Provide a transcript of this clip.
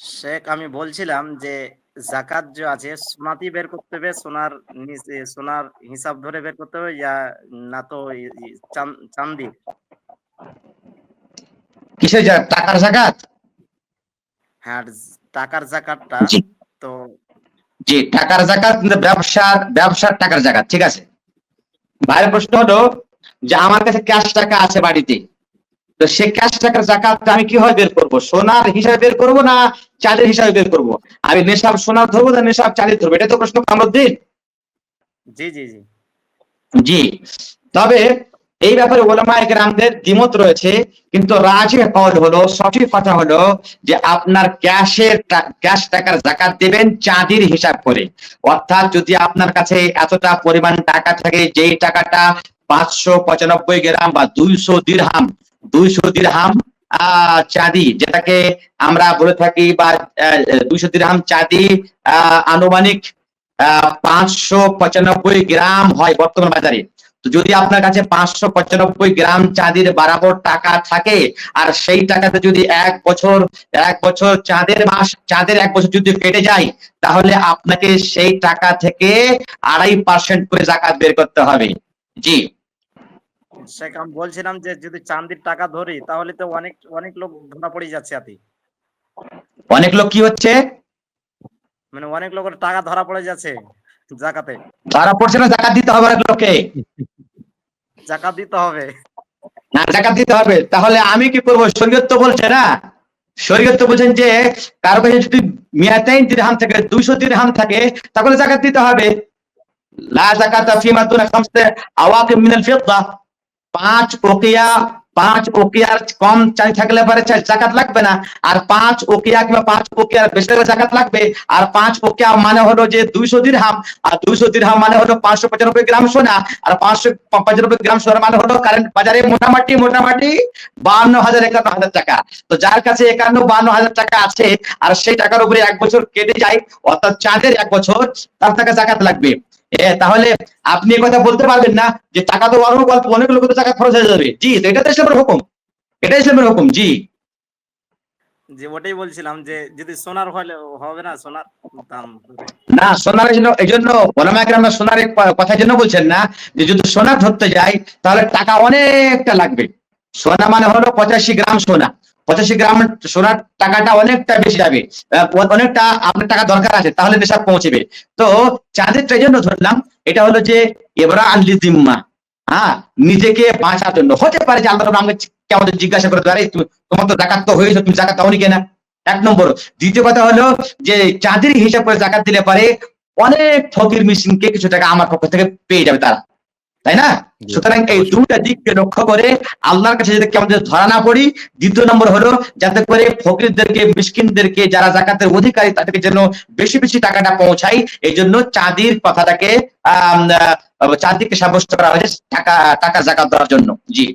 শেখ, আমি বলছিলাম যে জাকাত যে আছে সোনাতেই বের করতে হবে, সোনার হিসাব ধরে বের করতে হবে, না তো চান্দির? কিসের টাকার জাকাত? হ্যাঁ, টাকার জাকাতটা জি তো। জি, টাকার জাকাত কিন্তু ব্যবসার টাকার জাকাত, ঠিক আছে। ভাইয়ের প্রশ্ন হলো যে আমার কাছে ক্যাশ টাকা আছে বাড়িতে, তো সে ক্যাশ টাকার জাকাতটা আমি কিভাবে বের করবো? সোনার হিসাবে বের করবো না চাঁদের হিসাবে বের করবো? আমি নেশাব সোনার ধরবো না নেশাব চাঁদের ধরবো? এটা তো প্রশ্ন, কামরুদ্দিন। জি জি জি। জি, তবে এই ব্যাপারে ওলামায়ে কেরামদের দ্বিমত রয়েছে, কিন্তু রাজিহ কওল হলো, সঠিক কথা হলো যে আপনার ক্যাশ টাকার জাকাত দেবেন চাঁদির হিসাব করে। অর্থাৎ যদি আপনার কাছে এতটা পরিমাণ টাকা থাকে, যেই টাকাটা 595 গ্রাম বা 200 দিরহাম চাঁদি, যেটাকে আমরা বলে থাকি, বা 200 দিরহাম চাঁদি আনুমানিক 595 গ্রাম হয় বর্তমান বাজারে। তো যদি আপনার কাছে 595 গ্রাম চাঁদির বরাবর টাকা থাকে, আর সেই টাকাতে যদি এক বছর চাঁদের 1 বছর যদি কেটে যায়, তাহলে আপনাকে সেই টাকা থেকে 2.5% করে জাকাত বের করতে হবে। জি, শেখ, আমি বলছিলাম যে যদি চান্দির টাকা ধরি তাহলে তো অনেক অনেক লোক ধরা পড়ে যাচ্ছে আতি। অনেক লোক কি হচ্ছে? মানে অনেক লোকের টাকা ধরা পড়ে যাচ্ছে জাকাতে। ধরা পড়ছে না, জাকাত দিতে হবে অনেক লোককে। জাকাত দিতে হবে। না, জাকাত দিতে হবে। তাহলে আমি কি করবো? শরীয়ত তো বলছে না, শরীয়ত তো বলছেন যে কারো কাছে যদি 200 দিরহাম থাকে, 200 দিরহাম থাকে, তাহলে জাকাত দিতে হবে। লা যাকাতা ফিমা দুনা খামসে আওয়াকিম মিনাল ফিদ্দা। 5 ওকিয়া, 5 ওকিয়ার কম চাই থাকলে পরে জাকাত লাগবে না। আর 5 ওকিয়া কিংবা 5 ওকিয়ার বেশি থাকলে জাকাত লাগবে। আর 5 ওকিয়া মানে হলো যে 200 দিরহাম, আর 200 দিরহাম মানে হলো 595 গ্রাম সোনা, আর 595 গ্রাম সোনা মানে হলো কারেন্ট বাজারে মোটামুটি 52,000 টাকা। তো যার কাছে 51-52 হাজার টাকা আছে, আর সেই টাকার উপরে 1 বছর কেটে যায়, অর্থাৎ চাঁদের 1 বছর, তার টাকা জাকাত লাগবে। তাহলে আপনি কথা বলতে পারবেন না যে টাকা তো অনেক অল্প, অনেক লোক তো টাকা খরচ হয়ে যাবে। জি, তো এটা তো ইসলামের হুকুম, এটা ইসলামের হুকুম। জি, যে ওটাই বলছিলাম যে যদি সোনার হলে হবে না, সোনার দাম ধরে। না, সোনার এই জন্য ওলামায়ে কেরাম সোনার কথা জন্য বলছেন না, যে যদি সোনা ধরতে যাই তাহলে টাকা অনেকটা লাগবে। সোনা মানে হলো 85 গ্রাম সোনা, 85 গ্রাম সোনার টাকাটা অনেকটা বেশি যাবে, অনেকটা আপনার টাকা দরকার আছে, তাহলে নেশাব পৌঁছবে। তো চাঁদের জন্য ধরলাম, এটা হলো যে এবারা আল্লি জিম্মা, হ্যাঁ, নিজেকে বাঁচার জন্য। হতে পারে যে আল্লাহ আমাকে কেমন জিজ্ঞাসা করে, আরে তোমার তো জাকাত তো হয়েছে, তুমি জাকাত দাওনি কেনা? 1 নম্বর। দ্বিতীয় কথা হলো যে চাঁদের হিসাব করে জাকাত দিলে পারে অনেক ফকির মিসকিনকে কিছু টাকা আমার পক্ষ থেকে পেয়ে যাবে তারা, তাই না? জি, সুতরাং এই অবশ্যই। দুটা দিককে লক্ষ্য করে আল্লাহর কাছে যাতে কেমন ধরা না পড়ি। দ্বিতীয় নম্বর হলো যাতে করে ফকিরদেরকে, মিসকিনদেরকে, যারা জাকাতের অধিকারী, তাদেরকে যেন বেশি বেশি টাকাটা পৌঁছায়। এই জন্য চাঁদির কথাটাকে চাঁদিকে সাব্যস্ত করা হয়েছে টাকা জাকাত দেওয়ার জন্য। জি।